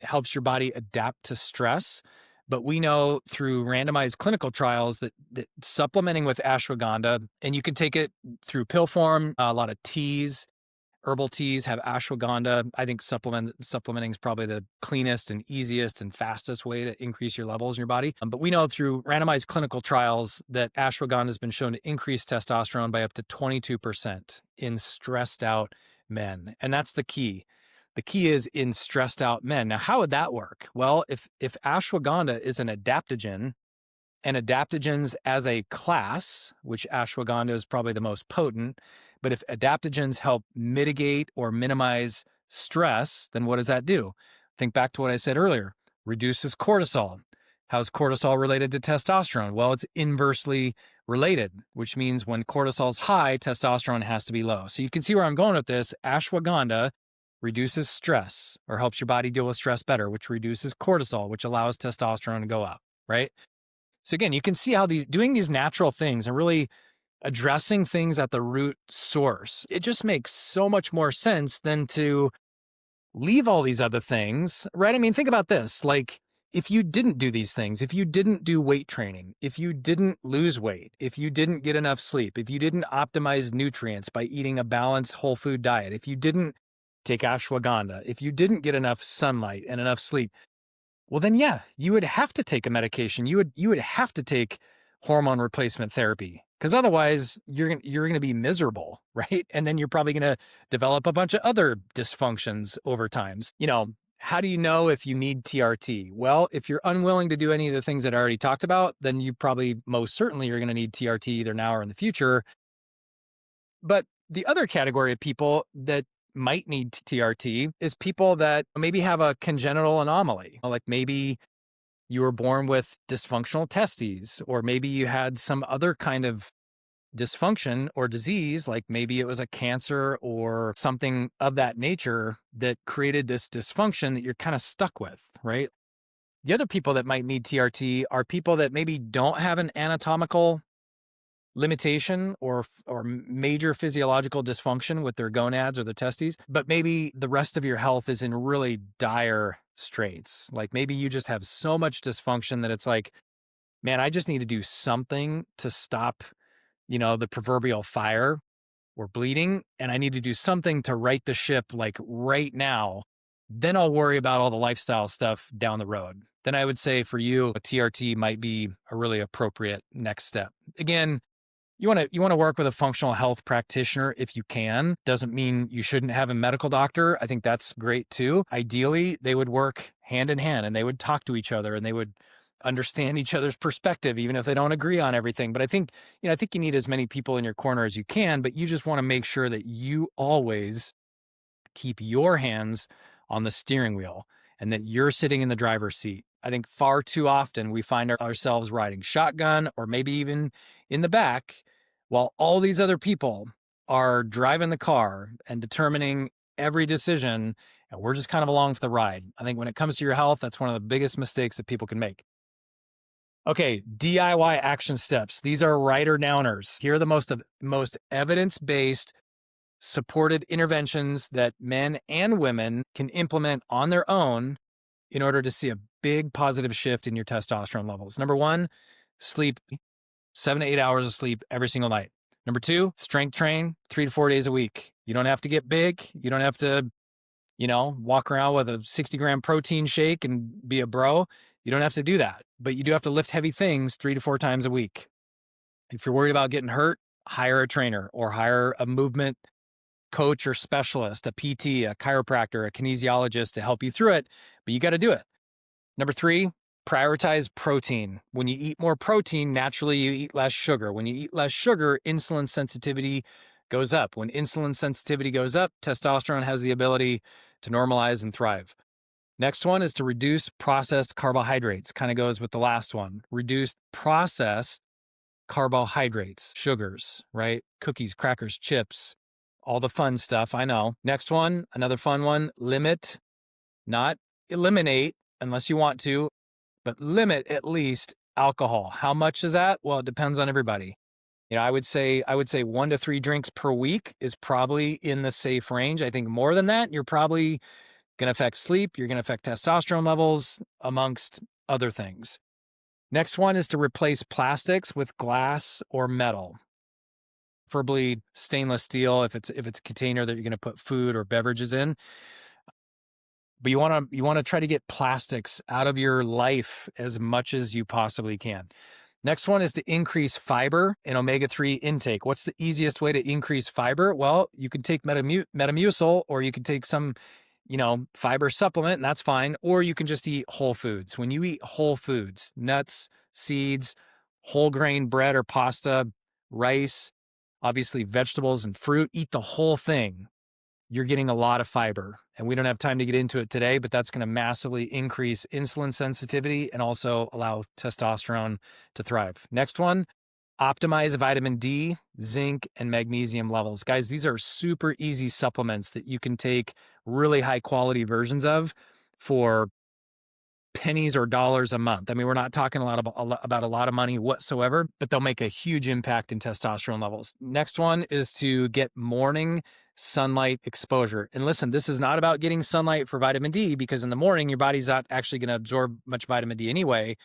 helps your body adapt to stress. But we know through randomized clinical trials that supplementing with ashwagandha, and you can take it through pill form, a lot of teas, herbal teas have ashwagandha. I think supplementing is probably the cleanest and easiest and fastest way to increase your levels in your body. But we know through randomized clinical trials that ashwagandha has been shown to increase testosterone by up to 22% in stressed out men. And that's the key. The key is in stressed out men. Now, how would that work? Well, if ashwagandha is an adaptogen, and adaptogens as a class, which ashwagandha is probably the most potent, but if adaptogens help mitigate or minimize stress, then what does that do? Think back to what I said earlier. Reduces cortisol. How's cortisol related to testosterone? Well, it's inversely related, which means when cortisol's high, testosterone has to be low. So you can see where I'm going with this. Ashwagandha reduces stress or helps your body deal with stress better, which reduces cortisol, which allows testosterone to go up, right? So again, you can see how doing these natural things and really addressing things at the root source, it just makes so much more sense than to leave all these other things, right? I mean, think about this. Like, if you didn't do these things, if you didn't do weight training, if you didn't lose weight, if you didn't get enough sleep, if you didn't optimize nutrients by eating a balanced whole food diet, if you didn't take ashwagandha, if you didn't get enough sunlight and enough sleep, well, then, yeah, you would have to take a medication. You would have to take hormone replacement therapy, because otherwise you're going to be miserable, right? And then you're probably going to develop a bunch of other dysfunctions over time. How do you know if you need TRT? Well, if you're unwilling to do any of the things that I already talked about, then you probably most certainly are going to need TRT either now or in the future. But the other category of people that might need TRT is people that maybe have a congenital anomaly. Like maybe you were born with dysfunctional testes, or maybe you had some other kind of dysfunction or disease, like maybe it was a cancer or something of that nature that created this dysfunction that you're kind of stuck with, right? The other people that might need TRT are people that maybe don't have an anatomical limitation or major physiological dysfunction with their gonads or the testes, but maybe the rest of your health is in really dire straits. Like maybe you just have so much dysfunction that it's like, man, I just need to do something to stop, the proverbial fire or bleeding, and I need to do something to right the ship like right now. Then I'll worry about all the lifestyle stuff down the road. Then I would say for you, a TRT might be a really appropriate next step. Again, you want to work with a functional health practitioner if you can. Doesn't mean you shouldn't have a medical doctor. I think that's great too. Ideally, they would work hand in hand and they would talk to each other and they would understand each other's perspective, even if they don't agree on everything. But I think you need as many people in your corner as you can, but you just want to make sure that you always keep your hands on the steering wheel and that you're sitting in the driver's seat. I think far too often we find ourselves riding shotgun or maybe even in the back while all these other people are driving the car and determining every decision, and we're just kind of along for the ride. I think when it comes to your health, that's one of the biggest mistakes that people can make. Okay, DIY action steps. These are writer downers. Here are the most evidence-based supported interventions that men and women can implement on their own in order to see a big positive shift in your testosterone levels. Number one, sleep 7 to 8 hours of sleep every single night. Number two, strength train 3 to 4 days a week. You don't have to get big. You don't have to, walk around with a 60-gram protein shake and be a bro. You don't have to do that, but you do have to lift heavy things 3 to 4 times a week. If you're worried about getting hurt, hire a trainer or hire a movement coach or specialist, a PT, a chiropractor, a kinesiologist to help you through it, but you got to do it. Number three, prioritize protein. When you eat more protein, naturally you eat less sugar. When you eat less sugar, insulin sensitivity goes up. When insulin sensitivity goes up, testosterone has the ability to normalize and thrive. Next one is to reduce processed carbohydrates. Kind of goes with the last one. Reduce processed carbohydrates, sugars, right? Cookies, crackers, chips, all the fun stuff, I know. Next one, another fun one, limit, not eliminate unless you want to, but limit at least alcohol. How much is that? Well, it depends on everybody. I would say 1 to 3 drinks per week is probably in the safe range. I think more than that, you're probably going to affect sleep. You're going to affect testosterone levels, amongst other things. Next one is to replace plastics with glass or metal, preferably stainless steel if it's a container that you're going to put food or beverages in. But you want to try to get plastics out of your life as much as you possibly can. Next one is to increase fiber and omega-3 intake. What's the easiest way to increase fiber? Well, you can take Metamucil, or you can take some, fiber supplement, and that's fine. Or you can just eat whole foods. When you eat whole foods, nuts, seeds, whole grain bread or pasta, rice, obviously vegetables and fruit, eat the whole thing. You're getting a lot of fiber, and we don't have time to get into it today, but that's going to massively increase insulin sensitivity and also allow testosterone to thrive. Next one, optimize vitamin D, zinc, and magnesium levels. Guys, these are super easy supplements that you can take really high quality versions of for pennies or dollars a month. I mean, we're not talking about a lot of money whatsoever, but they'll make a huge impact in testosterone levels. Next one is to get morning sunlight exposure. And listen, this is not about getting sunlight for vitamin D, because in the morning, your body's not actually going to absorb much vitamin D anyway.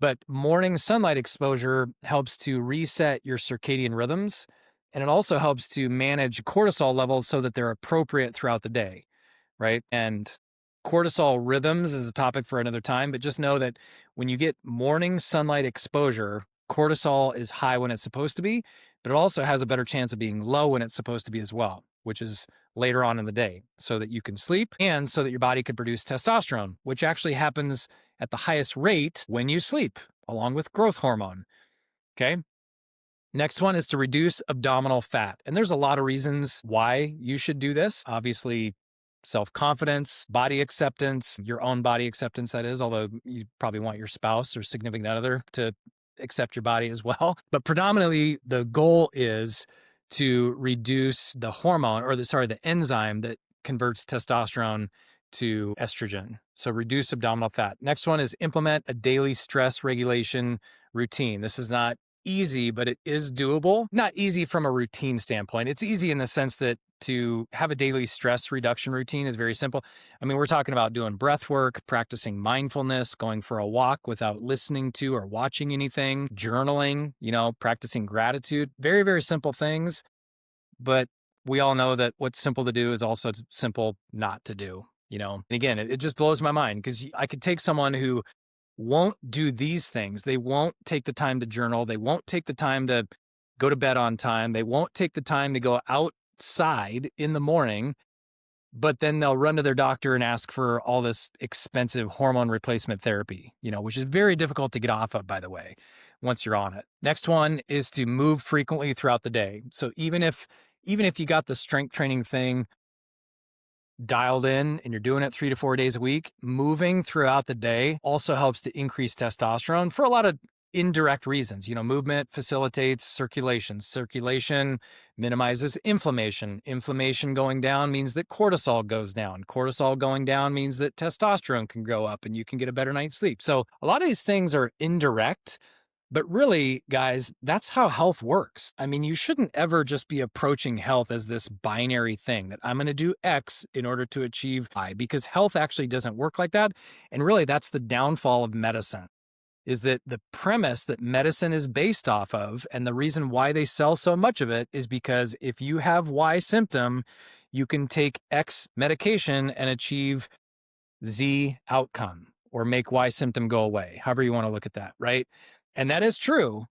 But morning sunlight exposure helps to reset your circadian rhythms. And it also helps to manage cortisol levels so that they're appropriate throughout the day, right? And cortisol rhythms is a topic for another time, but just know that when you get morning sunlight exposure, cortisol is high when it's supposed to be, but it also has a better chance of being low when it's supposed to be as well, which is later on in the day, so that you can sleep and so that your body can produce testosterone, which actually happens at the highest rate when you sleep, along with growth hormone. Okay. Next one is to reduce abdominal fat. And there's a lot of reasons why you should do this. Obviously, self-confidence, body acceptance, your own body acceptance, that is, although you probably want your spouse or significant other to accept your body as well. But predominantly, the goal is to reduce the hormone, or the enzyme that converts testosterone to estrogen. So reduce abdominal fat. Next one is implement a daily stress regulation routine. This is not easy, but it is doable. Not easy from a routine standpoint. It's easy in the sense that to have a daily stress reduction routine is very simple. I mean, we're talking about doing breath work, practicing mindfulness, going for a walk without listening to or watching anything, journaling, practicing gratitude. Very, very simple things. But we all know that what's simple to do is also simple not to do, And again, it just blows my mind, because I could take someone who won't do these things. They won't take the time to journal. They won't take the time to go to bed on time. They won't take the time to go outside in the morning, but then they'll run to their doctor and ask for all this expensive hormone replacement therapy, which is very difficult to get off of, by the way, once you're on it. Next one is to move frequently throughout the day. So even if you got the strength training thing dialed in and you're doing it 3 to 4 days a week, moving throughout the day also helps to increase testosterone for a lot of indirect reasons. Movement facilitates circulation. Circulation minimizes inflammation. Inflammation going down means that cortisol goes down. Cortisol going down means that testosterone can go up and you can get a better night's sleep. So a lot of these things are indirect, But really, guys, that's how health works. I mean, you shouldn't ever just be approaching health as this binary thing that I'm going to do X in order to achieve Y, because health actually doesn't work like that. And really, that's the downfall of medicine, is that the premise that medicine is based off of, and the reason why they sell so much of it, is because if you have Y symptom, you can take X medication and achieve Z outcome or make Y symptom go away, however you want to look at that, right? And that is true,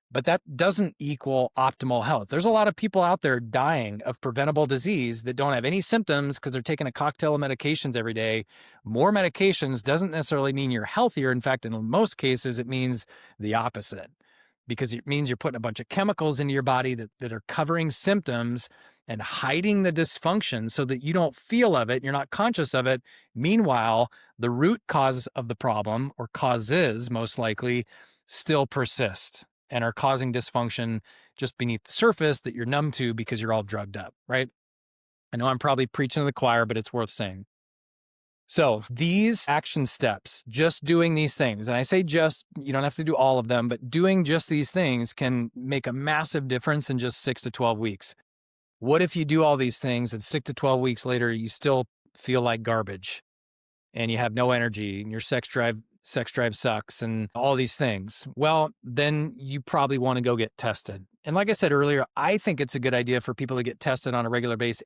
but that doesn't equal optimal health. There's a lot of people out there dying of preventable disease that don't have any symptoms because they're taking a cocktail of medications every day. More medications doesn't necessarily mean you're healthier. In fact, in most cases, it means the opposite, because it means you're putting a bunch of chemicals into your body that are covering symptoms and hiding the dysfunction so that you don't feel of it, you're not conscious of it. Meanwhile, the root cause of the problem, or causes most likely, still persist and are causing dysfunction just beneath the surface that you're numb to because you're all drugged up, right? I know I'm probably preaching to the choir, but it's worth saying. So these action steps, just doing these things, and I say just, you don't have to do all of them, but doing just these things can make a massive difference in just 6 to 12 weeks. What if you do all these things and 6 to 12 weeks later, you still feel like garbage and you have no energy and your sex drive sucks and all these things? Well, then you probably want to go get tested. And like I said earlier, I think it's a good idea for people to get tested on a regular basis.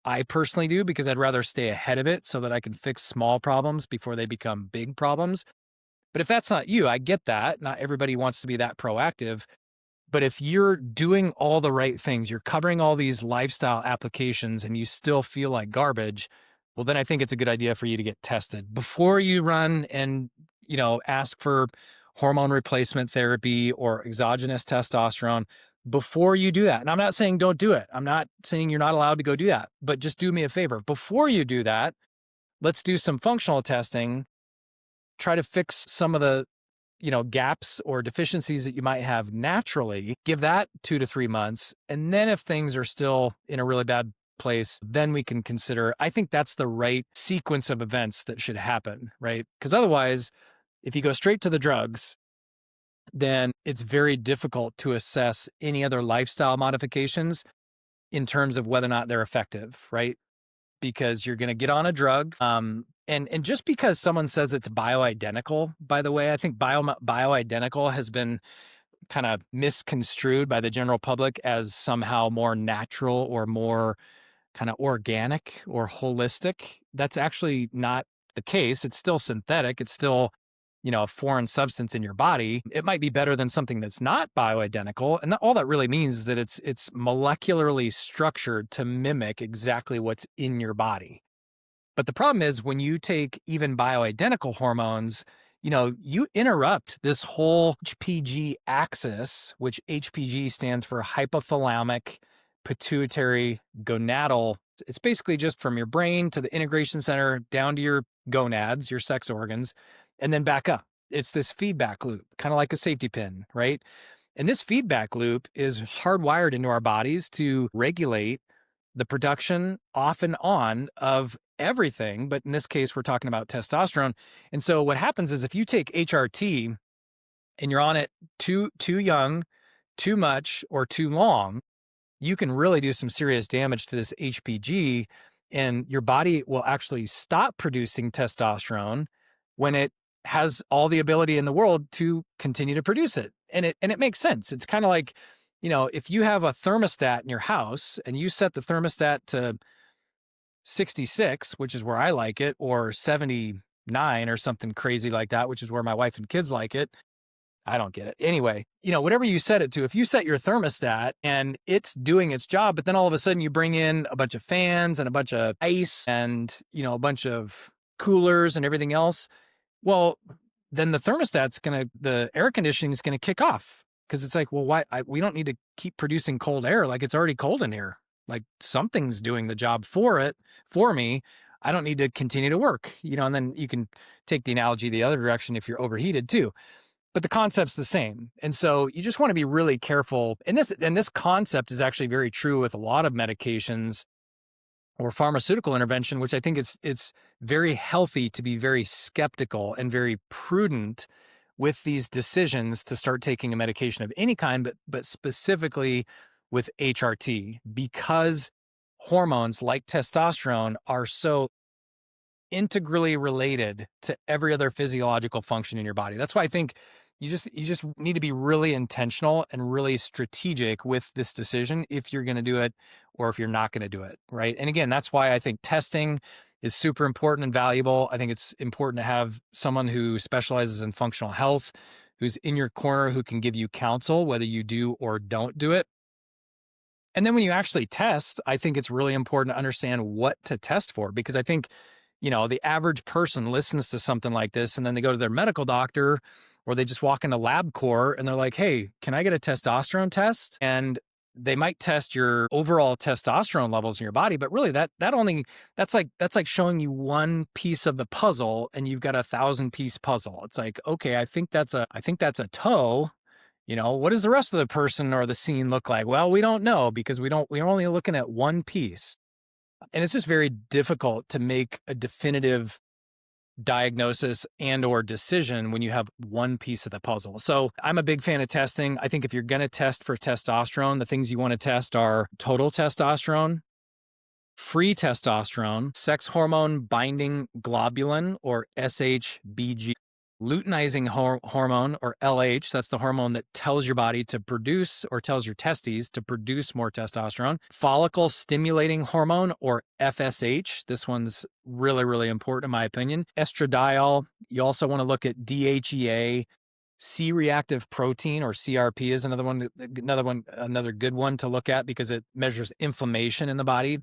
I personally do, because I'd rather stay ahead of it so that I can fix small problems before they become big problems. But if that's not you, I get that. Not everybody wants to be that proactive. But if you're doing all the right things, you're covering all these lifestyle applications and you still feel like garbage, well, then I think it's a good idea for you to get tested before you run and, ask for hormone replacement therapy or exogenous testosterone. Before you do that, and I'm not saying don't do it. I'm not saying you're not allowed to go do that, but just do me a favor. Before you do that, let's do some functional testing, try to fix some of the gaps or deficiencies that you might have naturally. Give that 2 to 3 months. And then if things are still in a really bad place, then we can consider. I think that's the right sequence of events that should happen, right? Because otherwise, if you go straight to the drugs, then it's very difficult to assess any other lifestyle modifications in terms of whether or not they're effective, right? Because you're going to get on a drug. And just because someone says it's bioidentical, by the way, I think bioidentical has been kind of misconstrued by the general public as somehow more natural or more kind of organic or holistic. That's actually not the case. It's still synthetic. It's still, a foreign substance in your body. It might be better than something that's not bioidentical. And all that really means is that it's molecularly structured to mimic exactly what's in your body. But the problem is when you take even bioidentical hormones, you interrupt this whole HPG axis, which HPG stands for hypothalamic pituitary gonadal. It's basically just from your brain to the integration center down to your gonads, your sex organs, and then back up. It's this feedback loop, kind of like a safety pin, right? And this feedback loop is hardwired into our bodies to regulate the production off and on of everything. But in this case, we're talking about testosterone. And so what happens is if you take HRT and you're on it too young, too much, or too long, you can really do some serious damage to this HPG, and your body will actually stop producing testosterone when it has all the ability in the world to continue to produce it. And it makes sense. It's kind of like, if you have a thermostat in your house and you set the thermostat to 66, which is where I like it, or 79 or something crazy like that, which is where my wife and kids like it. I don't get it. Anyway, whatever you set it to, if you set your thermostat and it's doing its job, but then all of a sudden you bring in a bunch of fans and a bunch of ice and, a bunch of coolers and everything else, well, then the air conditioning is going to kick off, because it's like, well, why? We don't need to keep producing cold air. Like, it's already cold in here. Like, something's doing the job for me. I don't need to continue to work, and then you can take the analogy the other direction if you're overheated too. But the concept's the same. And so you just want to be really careful. And this concept is actually very true with a lot of medications or pharmaceutical intervention, which I think it's very healthy to be very skeptical and very prudent with these decisions to start taking a medication of any kind, but specifically with HRT, because hormones like testosterone are so integrally related to every other physiological function in your body. That's why I think you just need to be really intentional and really strategic with this decision if you're going to do it or if you're not going to do it, right? And again, that's why I think testing is super important and valuable. I think it's important to have someone who specializes in functional health, who's in your corner, who can give you counsel whether you do or don't do it. And then when you actually test, I think it's really important to understand what to test for, because I think, the average person listens to something like this and then they go to their medical doctor or they just walk into LabCorp and they're like, hey, can I get a testosterone test? And they might test your overall testosterone levels in your body, but really that's like showing you one piece of the puzzle and you've got 1,000-piece puzzle. It's like, okay, I think that's a toe. What does the rest of the person or the scene look like? Well, we don't know because we're only looking at one piece. And it's just very difficult to make a definitive diagnosis and or decision when you have one piece of the puzzle. So I'm a big fan of testing. I think if you're going to test for testosterone, the things you want to test are total testosterone, free testosterone, sex hormone binding globulin or SHBG, luteinizing hormone or LH, that's the hormone that tells your body to produce or tells your testes to produce more testosterone, follicle stimulating hormone or FSH, this one's really, really important in my opinion, estradiol. You also want to look at DHEA, C-reactive protein or CRP is another good one to look at because it measures inflammation in the body.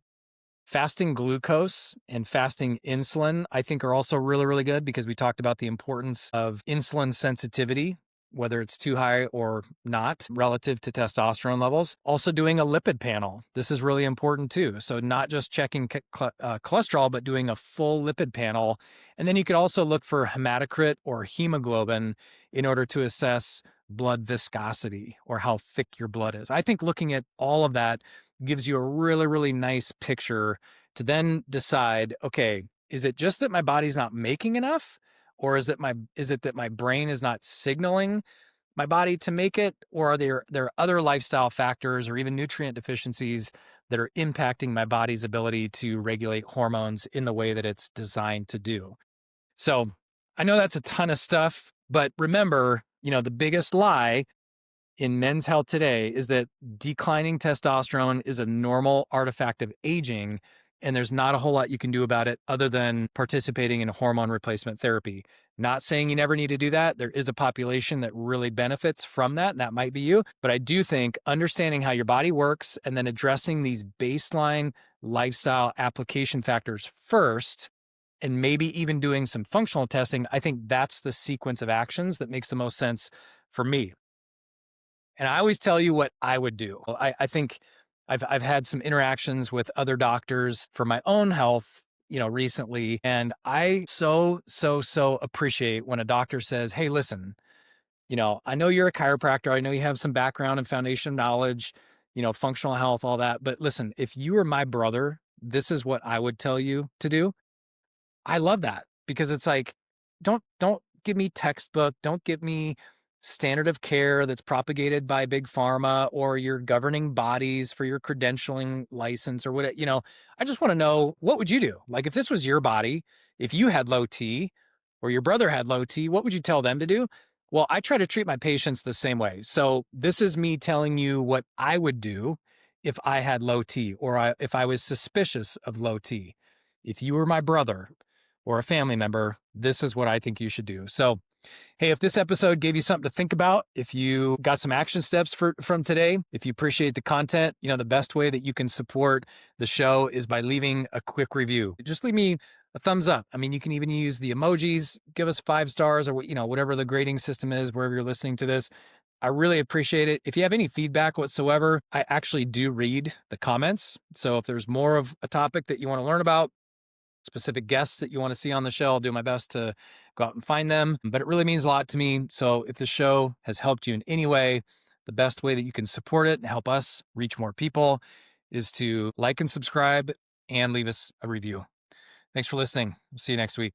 Fasting glucose and fasting insulin, I think, are also really, really good because we talked about the importance of insulin sensitivity, whether it's too high or not relative to testosterone levels. Also doing a lipid panel. This is really important too. So not just checking cholesterol, but doing a full lipid panel. And then you could also look for hematocrit or hemoglobin in order to assess blood viscosity or how thick your blood is. I think looking at all of that gives you a really, really nice picture to then decide, okay, is it just that my body's not making enough? Or is it that my brain is not signaling my body to make it? Or are there other lifestyle factors or even nutrient deficiencies that are impacting my body's ability to regulate hormones in the way that it's designed to do? So I know that's a ton of stuff, but remember, the biggest lie in men's health today is that declining testosterone is a normal artifact of aging, and there's not a whole lot you can do about it other than participating in hormone replacement therapy. Not saying you never need to do that. There is a population that really benefits from that, and that might be you. But I do think understanding how your body works and then addressing these baseline lifestyle application factors first, and maybe even doing some functional testing, I think that's the sequence of actions that makes the most sense for me. And I always tell you what I would do. I think I've had some interactions with other doctors for my own health, recently. And I so appreciate when a doctor says, hey, listen, I know you're a chiropractor. I know you have some background and foundation knowledge, functional health, all that. But listen, if you were my brother, this is what I would tell you to do. I love that because it's like, don't give me textbook. Don't give me standard of care that's propagated by big pharma or your governing bodies for your credentialing license or what, I just want to know, what would you do? Like if this was your body, if you had low T or your brother had low T, what would you tell them to do? Well, I try to treat my patients the same way. So this is me telling you what I would do if I had low T or if I was suspicious of low T. If you were my brother or a family member, this is what I think you should do. So hey, if this episode gave you something to think about, if you got some action steps from today, if you appreciate the content, the best way that you can support the show is by leaving a quick review. Just leave me a thumbs up. I mean, you can even use the emojis, give us 5 stars or, whatever the grading system is, wherever you're listening to this. I really appreciate it. If you have any feedback whatsoever, I actually do read the comments. So if there's more of a topic that you want to learn about, specific guests that you want to see on the show, I'll do my best to go out and find them. But it really means a lot to me. So if the show has helped you in any way, the best way that you can support it and help us reach more people is to like and subscribe and leave us a review. Thanks for listening. See you next week.